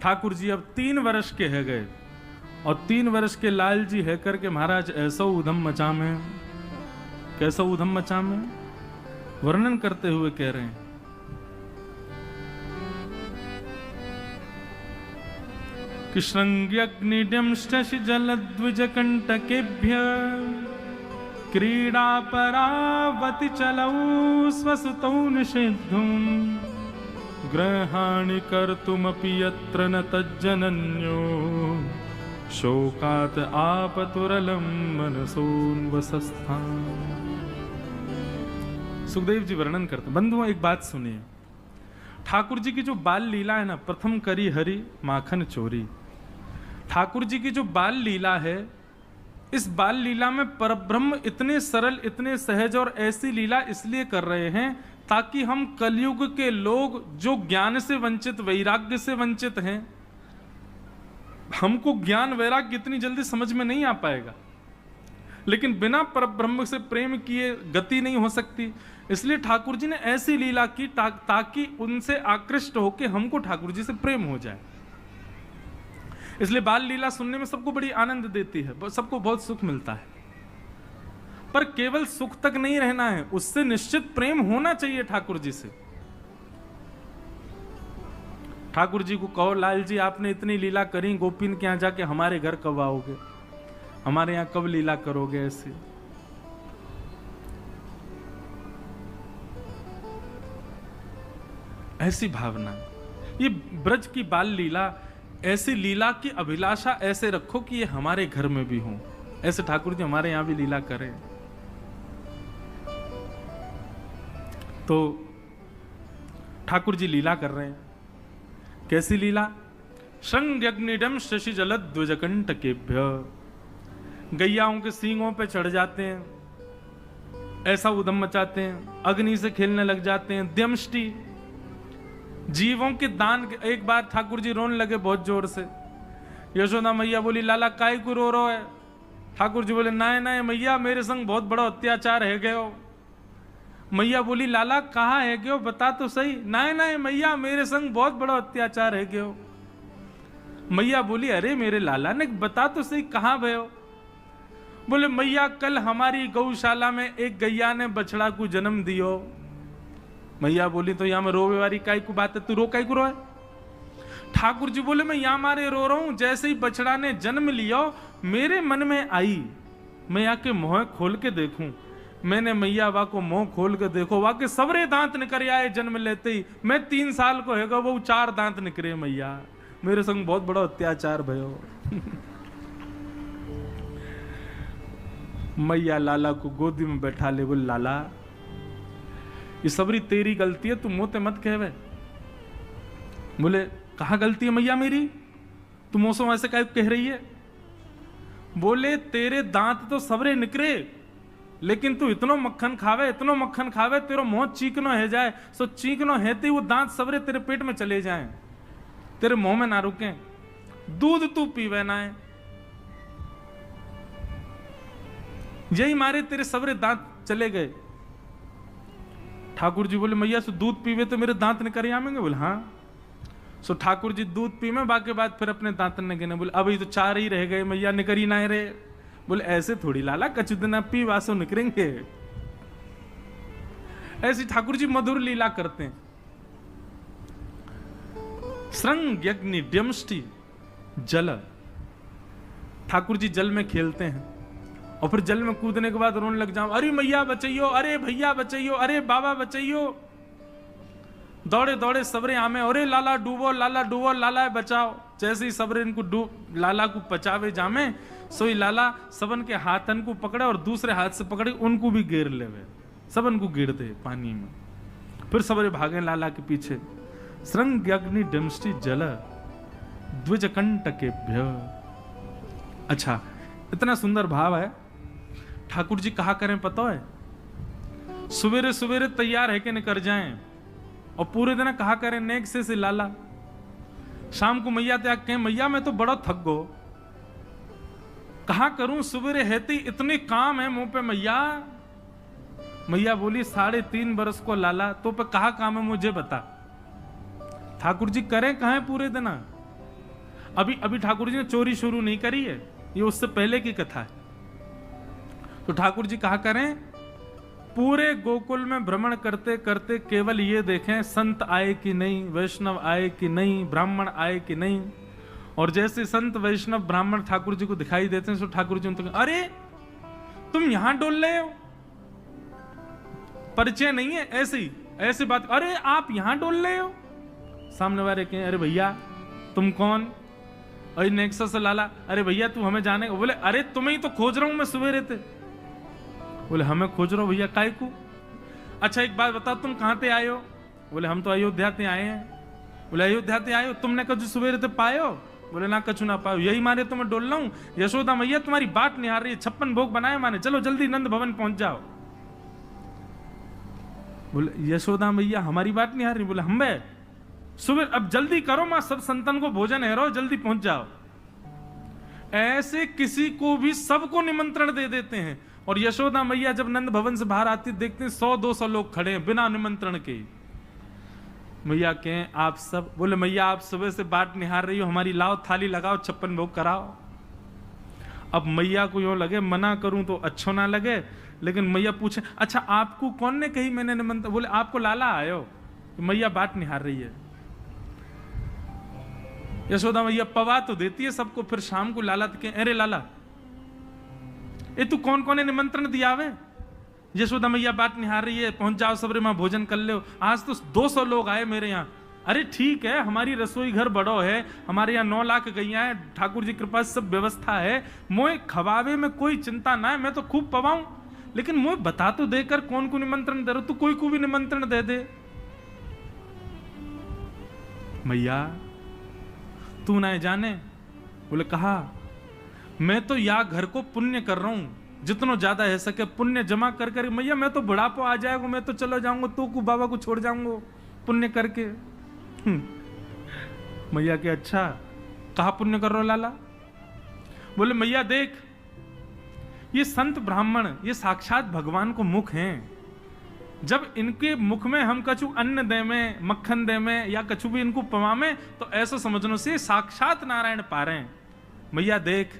ठाकुर जी अब 3 वर्ष के है गए और 3 वर्ष के लाल जी है करके महाराज ऐसा उधम मचा में, कैसा उधम मचा में वर्णन करते हुए कह रहे हैं, कि श्रृंग्यग्निडंष्टशि जलद्विजकंटकेभ्य क्रीडा परावति चलौ स्वसुतौ निषिद्धुं ग्रहाणि कर्तुमपि यत्र न तज्जनन्यो शोकात् आपतुरलं मनसोन्वसस्थां। सुखदेव जी वर्णन करते। बंधुओं एक बात सुनिए, ठाकुर जी की जो बाल लीला है ना, प्रथम करी हरि माखन चोरी। ठाकुर जी की जो बाल लीला है, इस बाल लीला में परब्रह्म इतने सरल, इतने सहज और ऐसी लीला इसलिए कर रहे हैं ताकि हम कलयुग के लोग जो ज्ञान से वंचित, वैराग्य से वंचित हैं, हमको ज्ञान वैराग्य इतनी जल्दी समझ में नहीं आ पाएगा, लेकिन बिना परब्रह्म से प्रेम किए गति नहीं हो सकती। इसलिए ठाकुर जी ने ऐसी लीला की ताकि उनसे आकृष्ट होकर हमको ठाकुर जी से प्रेम हो जाए। इसलिए बाल लीला सुनने में सबको बड़ी आनंद देती है, सबको बहुत सुख मिलता है, पर केवल सुख तक नहीं रहना है, उससे निश्चित प्रेम होना चाहिए ठाकुर जी से। ठाकुर जी को कहो, लाल जी आपने इतनी लीला करी, गोपीन के यहां जाके हमारे घर कब आओगे, हमारे यहां कब लीला करोगे, ऐसे ऐसी भावना। ये ब्रज की बाल लीला, ऐसी लीला की अभिलाषा ऐसे रखो कि ये हमारे घर में भी हो, ऐसे ठाकुर जी हमारे यहां भी लीला करें। तो ठाकुर जी लीला कर रहे हैं, कैसी लीला? श्रृंग्यग्निडम शशि जलद्विजकंटकेभ्य, गैयाओं के सींगों पे चढ़ जाते हैं, ऐसा उदम मचाते हैं, अग्नि से खेलने लग जाते हैं। द्यमष्टि, जीवों के दान। एक बार ठाकुर जी रोने लगे बहुत जोर से। यशोदा मैया बोली, लाला काय को रो रहे है? ठाकुर जी बोले, नाय नाय मैया, मेरे संग बहुत बड़ा अत्याचार है गयो। मैया बोली, लाला कहाँ है गयो, बता तो सही। नाय नाय मैया, मेरे संग बहुत बड़ा अत्याचार है गयो। मैया बोली, अरे मेरे लाला ने बता तो सही, कहाँ भयो? बोले, मैया कल हमारी गौशाला में एक गैया ने बछड़ा को जन्म दियो। मैया बोली, तो यहां में रोवे वाली काई को बात है, तू रो काई को रोए? ठाकुर जी बोले, मैं यहां मारे रो रहा हूं, जैसे ही बछड़ा ने जन्म लिया मेरे मन में आई मैं आके मुंह खोल के देखूं। मैंने मैया वा को मुंह खोल के देखो, वा के सबरे दांत निकल आए जन्म लेते ही। मैं 3 साल को हैगा, वो 4 दांत निकले। मैया मेरे संग बहुत बड़ा अत्याचार भयो। मैया लाला को गोदी में बैठा ले, बोल, लाला ये सबरी तेरी गलती है, तू मोते मत कहवे। बोले, कहां गलती है मैया मेरी, तू मौसम ऐसे क्या कह रही है? बोले, तेरे दांत तो सबरे निकरे, लेकिन तू इतनो मक्खन खावे, इतनो मक्खन खावे, तेरा मुंह चीकनो है जाए, सो चीकनो है वो दांत सबरे तेरे पेट में चले जाएं, तेरे मुंह में ना रुके। दूध तू पीवे ना है, यही मारे तेरे सबरे दांत चले गए। ठाकुर जी बोले, मैया सो दूध पीवे तो मेरे दांत निकल आवेंगे? बोले, हाँ। सो ठाकुर जी दूध पीवे, बाकी बाद फिर अपने दांत न गिने। बोले, अब ये तो 4 ही रह गए मैया, निकरी ना रहे। बोले, ऐसे थोड़ी लाला, कछु दिन पी वासो निकरेंगे। ऐसी ठाकुर जी मधुर लीला करते हैं। श्रृंग्यग्निडंष्टि जल, ठाकुर जी जल में खेलते हैं और फिर जल में कूदने के बाद रोने लग जाओ, अरे मैया बचाइयो, अरे भैया बचाइयो, अरे बाबा बचाइयो। दौड़े दौड़े सबरे आमे, अरे लाला डूबो, लाला डूबो, लाला बचाओ। जैसे ही सबरे इनको लाला को बचावे जामे, सोई लाला सबन के हाथन को पकड़े और दूसरे हाथ से पकड़े उनको भी घेर लेवे, सबन को घेर दे पानी में। फिर सबरे भागे लाला के पीछे। श्रृंग्यग्निडंष्टि जल द्विजकंटकेभ्य। अच्छा, इतना सुंदर भाव है। ठाकुर जी कहा करें पता है, सवेरे सवेरे तैयार है कि निकल जाएं और पूरे दिन कहा करें नेक से लाला। शाम को मैया त्याग कहें, मैया मैं तो बड़ा थक गो, कहा करूं, सवेरे हेती इतने काम है मुंह पे मैया। मैया बोली, 3.5 बरस को लाला, तो पे कहा काम है मुझे बता। ठाकुर जी करें कहा पूरे दिन? अभी अभी ठाकुर जी ने चोरी शुरू नहीं करी है, ये उससे पहले की कथा है। तो ठाकुर जी कहा करें, पूरे गोकुल में भ्रमण करते करते केवल ये देखें संत आए कि नहीं, वैष्णव आए कि नहीं, ब्राह्मण आए कि नहीं। और जैसे संत वैष्णव ब्राह्मण ठाकुर जी को दिखाई देते हैं तो ठाकुर जी उनको, अरे तुम यहां डोल रहे हो, परिचय नहीं है, ऐसी बात, अरे आप यहां डोल रहे हो। सामने वाले कहें, अरे भैया तुम कौन? अरे नेक्सस लाला, अरे भैया तू हमें जाने, बोले अरे तुम्हें ही तो खोज रहा हूं मैं सवेरे थे। बोले हमें खोज रहे हो भैया, काय को? अच्छा एक बात बताओ, तुम कहां से आए हो? बोले हम तो अयोध्या से आए हैं। बोले अयोध्या से आए हो, तुमने कभी सवेरे से पाए हो? बोले ना कछु ना पाओ, यही मारे तो मैं डोल रहा हूं। यशोदा मैया तुम्हारी बात नहीं आ रही है, 56 भोग बनाए माने, चलो जल्दी नंद भवन पहुंच जाओ। बोले यशोदा मैया हमारी बात नहीं आ रही? बोले हम बे सुबह, अब जल्दी करो मां, सब संतन को भोजन है, रो जल्दी पहुंच जाओ। ऐसे किसी को भी सबको निमंत्रण दे देते हैं। और यशोदा मैया जब नंद भवन से बाहर आती देखते हैं 100-200 लोग खड़े हैं बिना निमंत्रण के। मैया कहें आप सब? बोले मैया आप सुबह से बाट निहार रही हो हमारी, लाओ थाली लगाओ, 56 भोग कराओ। अब मैया को यूं लगे मना करूं तो अच्छो ना लगे, लेकिन मैया पूछे, अच्छा आपको कौन ने कही मैंने निमंत्रण? बोले आपको लाला आयो। मैया बाट निहार रही है। यशोदा मैया पवा तो देती है सबको, फिर शाम को लाला के, अरे लाला ये तू कौन कौन ने निमंत्रण दिया वे? यशोदा मैया बात निहार रही है, पहुंच जाओ सबरे मां भोजन कर लो। आज तो 200 लोग आए मेरे यहाँ। अरे ठीक है, हमारी रसोई घर बड़ो है, हमारे यहाँ 9 लाख गैया है, ठाकुर जी कृपा सब व्यवस्था है, मोए खवावे में कोई चिंता ना है, मैं तो खूब पवाऊं, लेकिन मोए बता तो देकर कौन को निमंत्रण दे रहा, तू कोई को भी निमंत्रण दे दे। मैया तू ना जाने? बोले कहा, मैं तो या घर को पुण्य कर रहा हूं, जितना ज्यादा है सके पुण्य जमा कर कर। मैया मैं तो बुढ़ापा आ जाएगा, मैं तो चला जाऊंगा, तो को बाबा को छोड़ जाऊंगा पुण्य करके। मैया के अच्छा कहा पुण्य कर रहे हो लाला? बोले मैया देख, ये संत ब्राह्मण ये साक्षात भगवान को मुख हैं, जब इनके मुख में हम कछु अन्न दे में, मक्खन दे में, या कछु भी इनको पवामे, तो ऐसा समझने से साक्षात नारायण पा रहे हैं। मैया देख,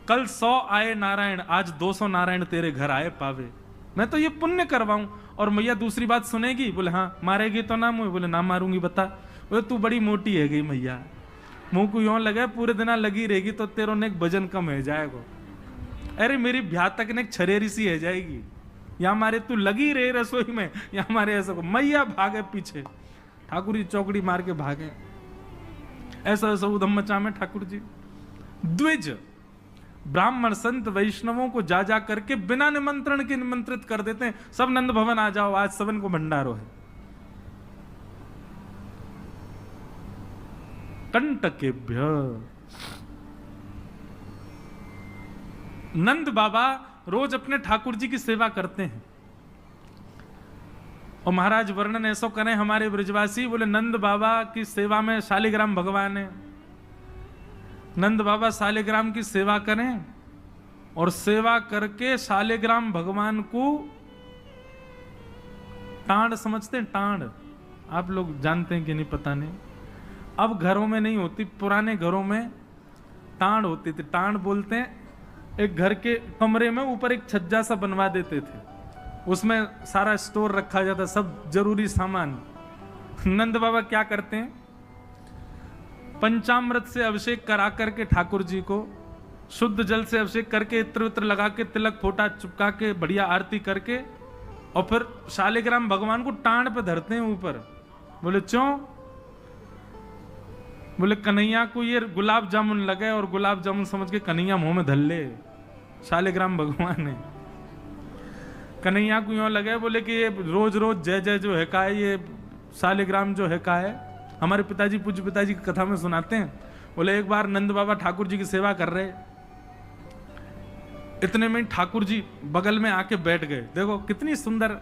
कल 100 आए नारायण, आज 200 नारायण तेरे घर आए पावे, मैं तो ये पुण्य करवाऊं। और मैया दूसरी बात सुनेगी? बोले हाँ। मारेगी तो ना मुझे? बोले ना मारूंगी। बता। बोले तू बड़ी मोटी है गई मैया, मुंह को यूं लगे पूरे दिन लगी रहेगी तो तेरो ने वजन कम हो जाएगा। अरे मेरी ब्याह तक ने छरेरी सी है जाएगी, या हमारे तू लगी रहे रसोई में, या हमारे ऐसा को। मैया भागे पीछे, ठाकुर जी चौकड़ी मार के भागे। ऐसा ऐसा उधम मचा में ठाकुर जी द्विज ब्राह्मण संत वैष्णवों को जा जा करके बिना निमंत्रण के निमंत्रित कर देते हैं। सब नंद भवन आ जाओ, आज सबन को भंडारो है। कंटकेभ्य नंद बाबा रोज अपने ठाकुर जी की सेवा करते हैं। और महाराज वर्णन ऐसा करें हमारे ब्रजवासी, बोले नंद बाबा की सेवा में शालिग्राम भगवान है। नंद बाबा शालिग्राम की सेवा करें और सेवा करके शालिग्राम भगवान को टांड समझते हैं। टांड आप लोग जानते हैं कि नहीं पता नहीं, अब घरों में नहीं होती, पुराने घरों में टांड होती थी। टांड बोलते हैं, एक घर के कमरे में ऊपर एक छज्जा सा बनवा देते थे, उसमें सारा स्टोर रखा जाता, सब जरूरी सामान। नंद बाबा क्या करते हैं, पंचामृत से अभिषेक करा करके ठाकुर जी को शुद्ध जल से अभिषेक करके इत्र वित्र लगा के तिलक फोटा चुपका के बढ़िया आरती करके और फिर शालिग्राम भगवान को टांड पे धरते हैं ऊपर। बोले क्यों? बोले कन्हैया को ये गुलाब जामुन लगे और गुलाब जामुन समझ के कन्हैया मुंह में धर ले। शालिग्राम भगवान ने कन्हैया को यूं लगे, बोले कि ये रोज रोज जय जय जो है का है, ये शालिग्राम जो है का है। हमारे पिताजी पूज्य पिताजी की कथा में सुनाते हैं, बोले एक बार नंद बाबा ठाकुर जी की सेवा कर रहे, इतने में ठाकुर जी बगल में आके बैठ गए। देखो कितनी सुंदर,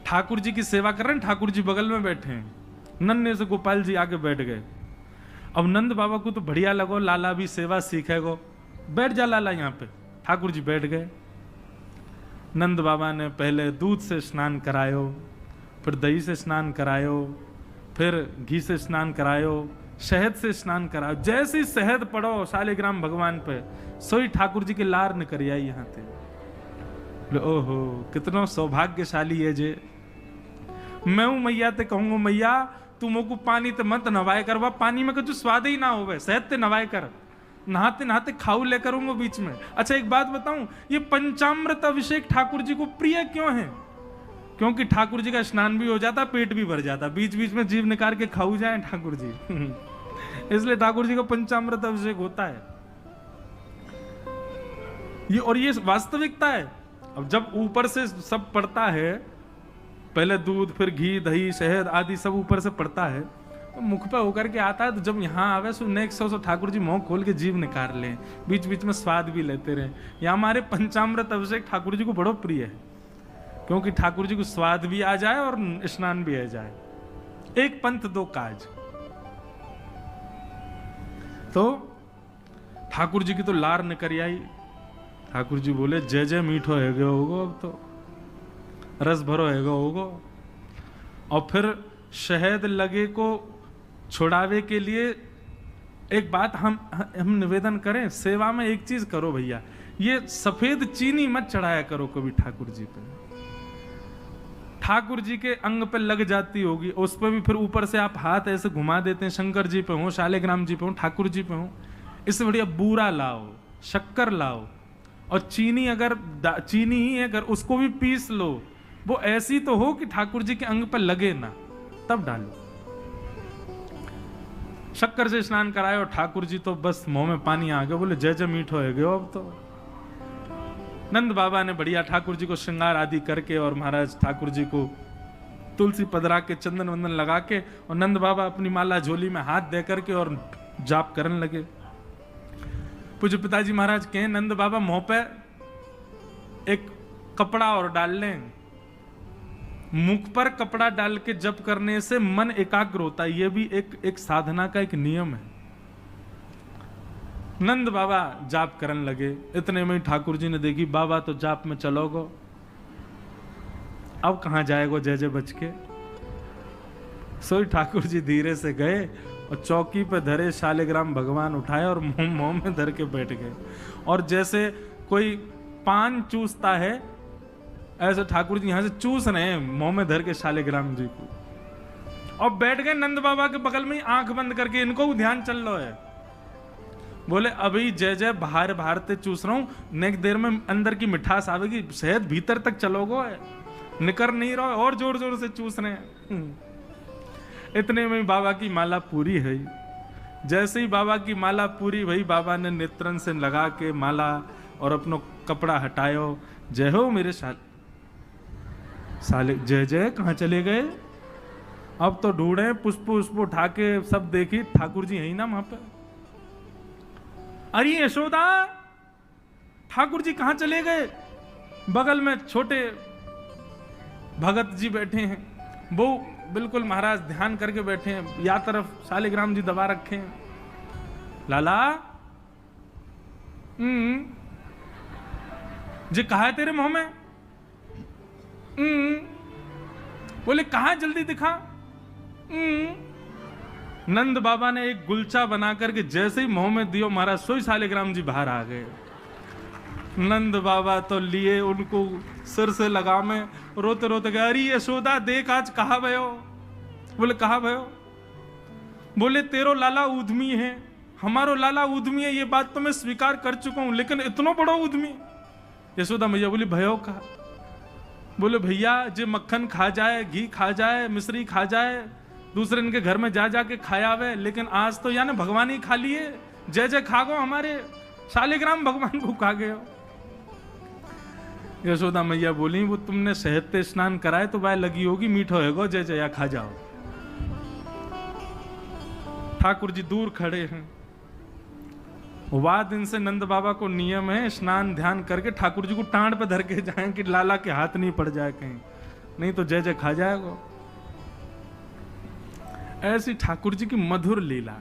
ठाकुर जी की सेवा कर रहे हैं, ठाकुर जी बगल में बैठे हैं, नन्हे से गोपाल जी आके बैठ गए। अब नंद बाबा को तो बढ़िया लगो, लाला भी सेवा सीखेगो, बैठ जा लाला यहाँ पे। ठाकुर जी बैठ गए। नंद बाबा ने पहले दूध से स्नान करायो, फिर दही से स्नान करायो, फिर घी से स्नान करायो, शहद से स्नान कराओ। जैसे ही शहद पड़ो शालिग्राम भगवान पे, सोई ठाकुर जी के लार निकल आई यहाँ थे। ओहो कितना सौभाग्यशाली है जे। मैं हूं मैया ते कहूंगा मैया तू मोको पानी ते मत नवाए कर, वह पानी में कुछ स्वाद ही ना होवे, शहद ते नवाए कर, नहाते नहाते खाऊ ले करूंगा बीच में। अच्छा एक बात बताऊं, ये पंचामृत अभिषेक ठाकुर जी को प्रिय क्यों है? क्योंकि ठाकुर जी का स्नान भी हो जाता, पेट भी भर जाता, बीच बीच में जीव निकाल के खाऊ जाए ठाकुर जी इसलिए ठाकुर जी का पंचामृत अभिषेक होता है ये, और ये वास्तविकता है। अब जब ऊपर से सब पड़ता है, पहले दूध फिर घी दही शहद आदि सब ऊपर से पड़ता है, तो मुख पे होकर के आता है, तो जब यहाँ आवे सो नेक्स्ट सौ ठाकुर जी मुंह खोल के जीव निकाल लें, बीच बीच में स्वाद भी लेते रहे। यहाँ हमारे पंचामृत अभिषेक ठाकुर जी को बड़ो प्रिय है, क्योंकि ठाकुर जी को स्वाद भी आ जाए और स्नान भी आ जाए। एक पंथ दो काज। तो ठाकुर जी की तो लार निकल आई। ठाकुर जी बोले जय जय मीठो है गयो होगो, अब तो रस भरो है गयो होगो। और फिर शहद लगे को छुड़ावे के लिए एक बात हम निवेदन करें, सेवा में एक चीज करो भैया, ये सफेद चीनी मत चढ़ाया करो कभी ठाकुर जी पे। ठाकुर जी के अंग पे लग जाती होगी, उस पर भी फिर ऊपर से आप हाथ ऐसे घुमा देते हैं, शंकर जी पे हो, शालिग्राम जी पे हो, ठाकुर जी पे हो। इससे बढ़िया बूरा लाओ, शक्कर लाओ, और चीनी अगर चीनी ही अगर उसको भी पीस लो, वो ऐसी तो हो कि ठाकुर जी के अंग पर लगे ना, तब डालो। शक्कर से स्नान कराए और ठाकुर जी तो बस मुंह में पानी आ गया, बोले जय जय मीठो है गयो अब तो। नंद बाबा ने बढ़िया ठाकुर जी को श्रृंगार आदि करके और महाराज ठाकुर जी को तुलसी पधरा के चंदन वंदन लगा के, और नंद बाबा अपनी माला झोली में हाथ दे करके और जाप करने लगे। पूज्य पिताजी महाराज कहें नंद बाबा मुंह पे एक कपड़ा और डाल लें, मुख पर कपड़ा डाल के जप करने से मन एकाग्र होता है, यह भी एक साधना का एक नियम है। नंद बाबा जाप करने लगे, इतने में ठाकुर जी ने देखी बाबा तो जाप में चलोगो, अब कहां जाएगो जय जय बच के। सोई ठाकुर जी धीरे से गए और चौकी पे धरे शालिग्राम भगवान उठाए और मुंह में धर के बैठ गए, और जैसे कोई पान चूसता है ऐसे ठाकुर जी यहां से चूस रहे हैं मुंह में धर के शालिग्राम जी को, और बैठ गए नंद बाबा के बगल में आंख बंद करके, इनको ध्यान चल रहा है। बोले अभी जय जय बाहर बाहर ते चूस रहा हूं, नेक्स्ट देर में अंदर की मिठास आवेगी, शहद भीतर तक चलोगो है, निकर नहीं रहो, और जोर जोर से चूस रहे हैं। इतने में बाबा की माला पूरी है। जैसे ही बाबा की माला पूरी भई, बाबा ने नेत्रन से लगा के माला और अपनो कपड़ा हटायो, जय हो मेरे साले जय जय कहाँ चले गए। अब तो ढूंढे पुष्प उष्प उठा के सब देखी, ठाकुर जी यही ना वहां पे। अरे यशोदा ठाकुर जी कहां चले गए। बगल में छोटे भगत जी बैठे हैं, वो बिल्कुल महाराज ध्यान करके बैठे हैं, या तरफ शालिग्राम जी दबा रखे हैं। लाला जी कहा है तेरे मुंह में? बोले कहा जल्दी दिखा। नंद बाबा ने एक गुलचा बना करके जैसे ही मुंह में दियो, महाराज सोई शालिग्राम जी बाहर आ गए। नंद बाबा तो लिए उनको सिर से लगा में, रोते रोते गए, अरे यशोदा देख आज कहा भयो। बोले कहा भयो? बोले तेरो लाला उद्यमी है, हमारो लाला उद्यमी है, ये बात तो मैं स्वीकार कर चुका हूं, लेकिन इतना बड़ा उद्यमी। यशोदा मैया बोली भयो कहा? बोले भैया जे मक्खन खा जाए, घी खा जाए, मिश्री खा जाए, दूसरे इनके घर में जा जाके खाया हुए, लेकिन आज तो यानी भगवान ही खा लिए, जय जय खा गो, हमारे शालिग्राम भगवान को खा गए। यशोदा मैया बोली वो तुमने शहद पे स्नान कराए तो वह लगी होगी, मीठो है गो, जय जय या खा जाओ। ठाकुर जी दूर खड़े हैं। वाह दिन से नंद बाबा को नियम है स्नान ध्यान करके ठाकुर जी को टांड पे धर के जाएं कि लाला के हाथ नहीं पड़ जाए कहीं, नहीं तो जय जय खा जाएगा। ऐसी ठाकुर जी की मधुर लीला,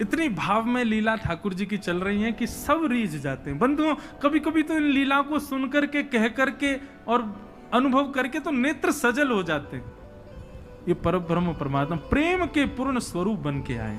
इतनी भाव में लीला ठाकुर जी की चल रही है कि सब रीझ जाते हैं। बंधुओं कभी कभी तो इन लीला को सुन करके, कह करके और अनुभव करके तो नेत्र सजल हो जाते हैं। ये परब्रह्म परमात्मा प्रेम के पूर्ण स्वरूप बन के आए।